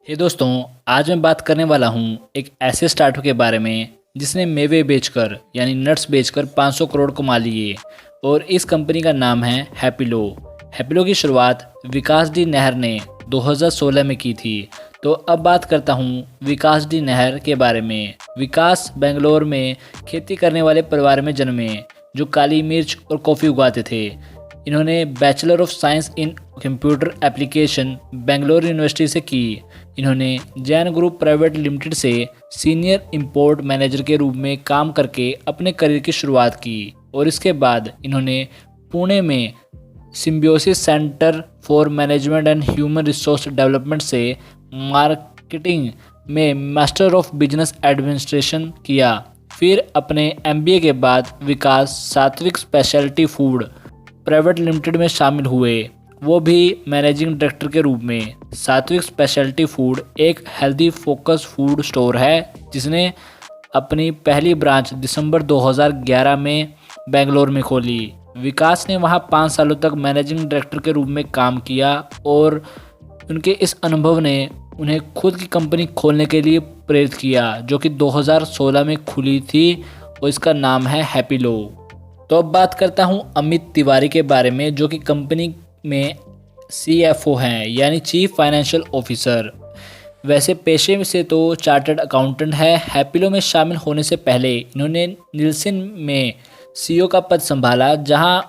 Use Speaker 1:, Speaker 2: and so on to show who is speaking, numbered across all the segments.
Speaker 1: हे दोस्तों, आज मैं बात करने वाला हूँ एक ऐसे स्टार्टअप के बारे में जिसने मेवे बेचकर यानी नट्स बेचकर 500 करोड़ कमा लिए। और इस कंपनी का नाम है हैप्पिलो। हैप्पिलो की शुरुआत विकास डी नहर ने 2016 में की थी। तो अब बात करता हूँ विकास डी नहर के बारे में। विकास बेंगलोर में खेती करने वाले परिवार में जन्मे जो काली मिर्च और कॉफ़ी उगाते थे। इन्होंने bachelor of science in computer application Bangalore university से की। इन्होंने जैन ग्रुप प्राइवेट लिमिटेड से सीनियर इंपोर्ट मैनेजर के रूप में काम करके अपने करियर की शुरुआत की और इसके बाद इन्होंने पुणे में symbiosis centre for management and human resource development से मार्केटिंग में मास्टर ऑफ बिजनेस एडमिनिस्ट्रेशन किया। फिर अपने एमबीए के बाद विकास सात्विक स्पेशलिटी फूड प्राइवेट लिमिटेड में शामिल हुए, वो भी मैनेजिंग डायरेक्टर के रूप में। सात्विक स्पेशलिटी फूड एक हेल्दी फोकस फूड स्टोर है जिसने अपनी पहली ब्रांच दिसंबर 2011 में बेंगलोर में खोली। विकास ने वहां 5 सालों तक मैनेजिंग डायरेक्टर के रूप में काम किया और उनके इस अनुभव ने उन्हें खुद की कंपनी खोलने के लिए प्रेरित किया जो कि 2016 में खुली थी और इसका नाम है हैप्पिलो। तो अब बात करता हूं अमित तिवारी के बारे में जो कि कंपनी में CFO हैं यानी चीफ फाइनेंशियल ऑफिसर। वैसे पेशे से तो चार्टर्ड अकाउंटेंट है। हैप्पिलो में शामिल होने से पहले इन्होंने निल्सन में CEO का पद संभाला जहां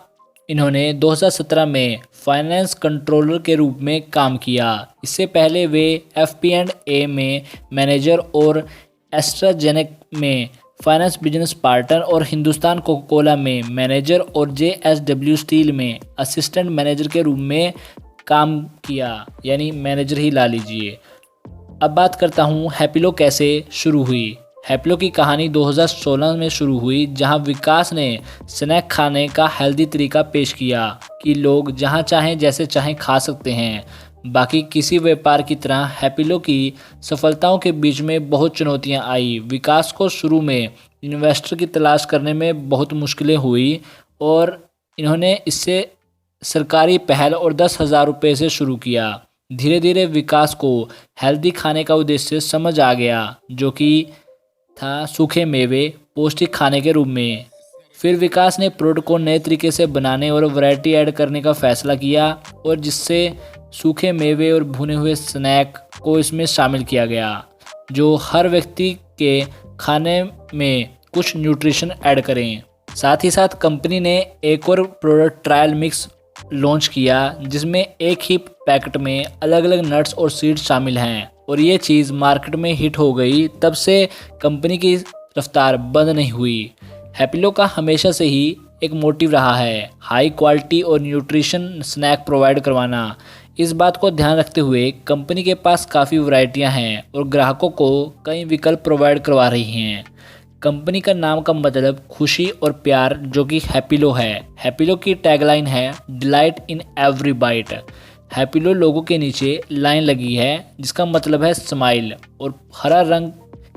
Speaker 1: इन्होंने 2017 में फाइनेंस कंट्रोलर के रूप में काम किया। इससे पहले वे FP&A में मैनेजर और एस्ट्राजेनेक में फाइनेंस बिजनेस पार्टनर और हिंदुस्तान कोका कोला में मैनेजर और JSW स्टील में असिस्टेंट मैनेजर के रूप में काम किया, यानी मैनेजर ही ला लीजिए। अब बात करता हूँ हैप्पिलो कैसे शुरू हुई। हैप्पिलो की कहानी 2016 में शुरू हुई जहां विकास ने स्नैक खाने का हेल्दी तरीका पेश किया कि लोग जहां चाहें जैसे चाहें खा सकते हैं। बाकी किसी व्यापार की तरह हैप्पिलो की सफलताओं के बीच में बहुत चुनौतियां आई। विकास को शुरू में इन्वेस्टर की तलाश करने में बहुत मुश्किलें हुई और इन्होंने इससे सरकारी पहल और 10,000 रुपये से शुरू किया। धीरे धीरे विकास को हेल्दी खाने का उद्देश्य समझ आ गया जो कि था सूखे मेवे पौष्टिक खाने के रूप में। फिर विकास ने प्रोडक्ट को नए तरीके से बनाने और वैरायटी ऐड करने का फैसला किया और जिससे सूखे मेवे और भुने हुए स्नैक को इसमें शामिल किया गया जो हर व्यक्ति के खाने में कुछ न्यूट्रिशन ऐड करें। साथ ही साथ कंपनी ने एक और प्रोडक्ट ट्रायल मिक्स लॉन्च किया जिसमें एक ही पैकेट में अलग अलग नट्स और सीड्स शामिल हैं और ये चीज़ मार्केट में हिट हो गई। तब से कंपनी की रफ्तार बंद नहीं हुई। हैप्पिलो का हमेशा से ही एक मोटिव रहा है हाई क्वालिटी और न्यूट्रिशन स्नैक प्रोवाइड करवाना। इस बात को ध्यान रखते हुए कंपनी के पास काफ़ी वैरायटियां हैं और ग्राहकों को कई विकल्प प्रोवाइड करवा रही हैं। कंपनी का नाम का मतलब खुशी और प्यार जो कि हैप्पिलो है। हैप्पिलो की टैगलाइन है delight in every bite. Happilo लोगों के नीचे लाइन लगी है जिसका मतलब है स्माइल और हरा रंग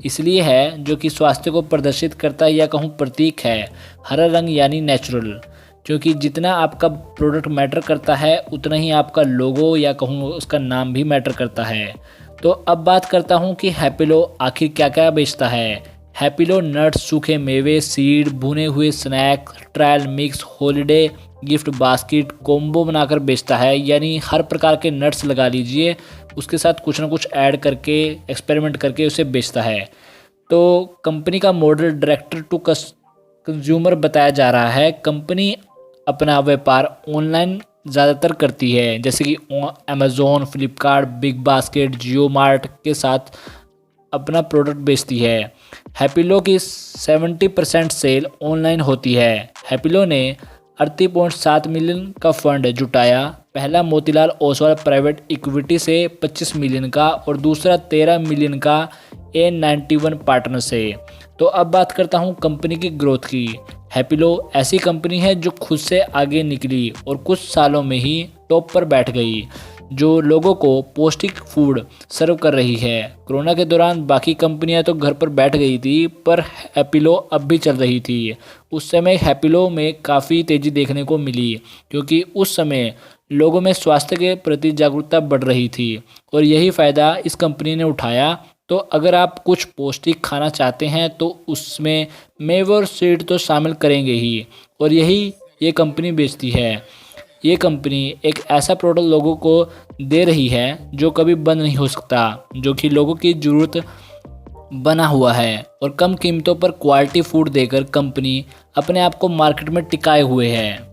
Speaker 1: इसलिए है जो कि स्वास्थ्य को प्रदर्शित करता है या कहूँ प्रतीक है। हरा रंग यानी नेचुरल, क्योंकि जितना आपका प्रोडक्ट मैटर करता है उतना ही आपका लोगो या कहूँ उसका नाम भी मैटर करता है। तो अब बात करता हूँ कि हैप्पिलो आखिर क्या क्या बेचता है। हैप्पिलो नट्स, सूखे मेवे, सीड, भुने हुए snack, trial mix, holiday gift basket combo बनाकर बेचता है, यानी हर प्रकार के नट्स लगा लीजिए उसके साथ कुछ ना कुछ ऐड करके एक्सपेरिमेंट करके उसे बेचता है। तो कंपनी का मॉडल डायरेक्टर टू कंज्यूमर बताया जा रहा है। कंपनी अपना व्यापार ऑनलाइन ज़्यादातर करती है जैसे कि अमेज़ॉन, फ्लिपकार्ट, बिग बास्केट, जियो मार्ट के साथ अपना प्रोडक्ट बेचती है। हैप्पिलो की 70% सेल ऑनलाइन होती है। हैप्पिलो ने 38.7 मिलियन का फंड जुटाया। पहला मोतीलाल ओसवाल प्राइवेट इक्विटी से 25 मिलियन का और दूसरा 13 मिलियन का A91 पार्टनर से। तो अब बात करता हूँ कंपनी की ग्रोथ की। हैप्पिलो ऐसी कंपनी है जो खुद से आगे निकली और कुछ सालों में ही टॉप पर बैठ गई जो लोगों को पौष्टिक फूड सर्व कर रही है। कोरोना के दौरान बाकी कंपनियां तो घर पर बैठ गई थी पर हैप्पिलो अब भी चल रही थी। उस समय हैप्पिलो में काफ़ी तेज़ी देखने को मिली क्योंकि उस समय लोगों में स्वास्थ्य के प्रति जागरूकता बढ़ रही थी और यही फ़ायदा इस कंपनी ने उठाया। तो अगर आप कुछ पौष्टिक खाना चाहते हैं तो उसमें मेवे और सीड तो शामिल करेंगे ही, और यही ये कंपनी बेचती है। ये कंपनी एक ऐसा प्रोडक्ट लोगों को दे रही है जो कभी बंद नहीं हो सकता, जो कि लोगों की ज़रूरत बना हुआ है, और कम कीमतों पर क्वालिटी फूड देकर कंपनी अपने आप को मार्केट में टिकाए हुए है।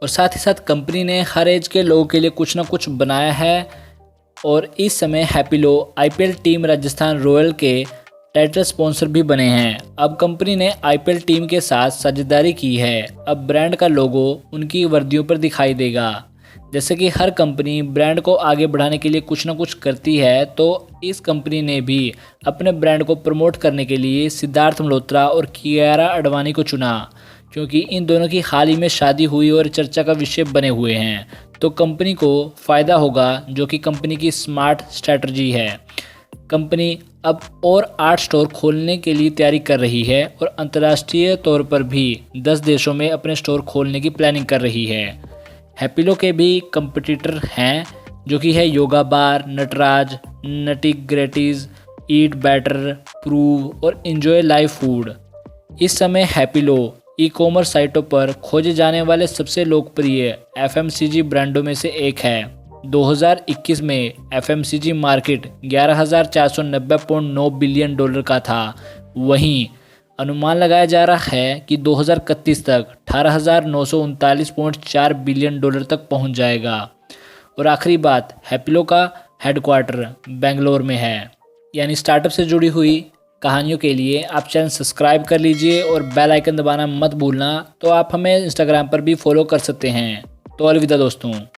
Speaker 1: और साथ ही साथ कंपनी ने हर एज के लोगों के लिए कुछ ना कुछ बनाया है, और इस समय हैप्पीलो आईपीएल टीम राजस्थान रॉयल के टाइटल स्पॉन्सर भी बने हैं। अब कंपनी ने आईपीएल टीम के साथ साझेदारी की है। अब ब्रांड का लोगो उनकी वर्दियों पर दिखाई देगा। जैसे कि हर कंपनी ब्रांड को आगे बढ़ाने के लिए कुछ ना कुछ करती है, तो इस कंपनी ने भी अपने ब्रांड को प्रमोट करने के लिए सिद्धार्थ मल्होत्रा और कियारा आडवाणी को चुना, क्योंकि इन दोनों की हाल ही में शादी हुई और चर्चा का विषय बने हुए हैं। तो कंपनी को फ़ायदा होगा, जो कि कंपनी की स्मार्ट स्ट्रैटेजी है। कंपनी अब और 8 स्टोर खोलने के लिए तैयारी कर रही है और अंतर्राष्ट्रीय तौर पर भी 10 देशों में अपने स्टोर खोलने की प्लानिंग कर रही है। हैप्पीलो के भी कंपटीटर हैं, जो कि है योगा बार, नटराज, नटी ग्रेटीज, ईट बेटर, प्रूव और एंजॉय लाइफ फूड। इस समय हैप्पीलो ई कॉमर्स साइटों पर खोजे जाने वाले सबसे लोकप्रिय एफएमसीजी ब्रांडों में से एक है। 2021 में एफएमसीजी मार्केट 11,490.9 बिलियन डॉलर का था। वहीं अनुमान लगाया जा रहा है कि 2031 तक 18,939.4 बिलियन डॉलर तक पहुंच जाएगा। और आखिरी बात, हैप्पीलो का हेडक्वार्टर बेंगलोर में है। यानी स्टार्टअप से जुड़ी हुई कहानियों के लिए आप चैनल सब्सक्राइब कर लीजिए और बेल आइकन दबाना मत भूलना। तो आप हमें इंस्टाग्राम पर भी फॉलो कर सकते हैं। तो अलविदा दोस्तों।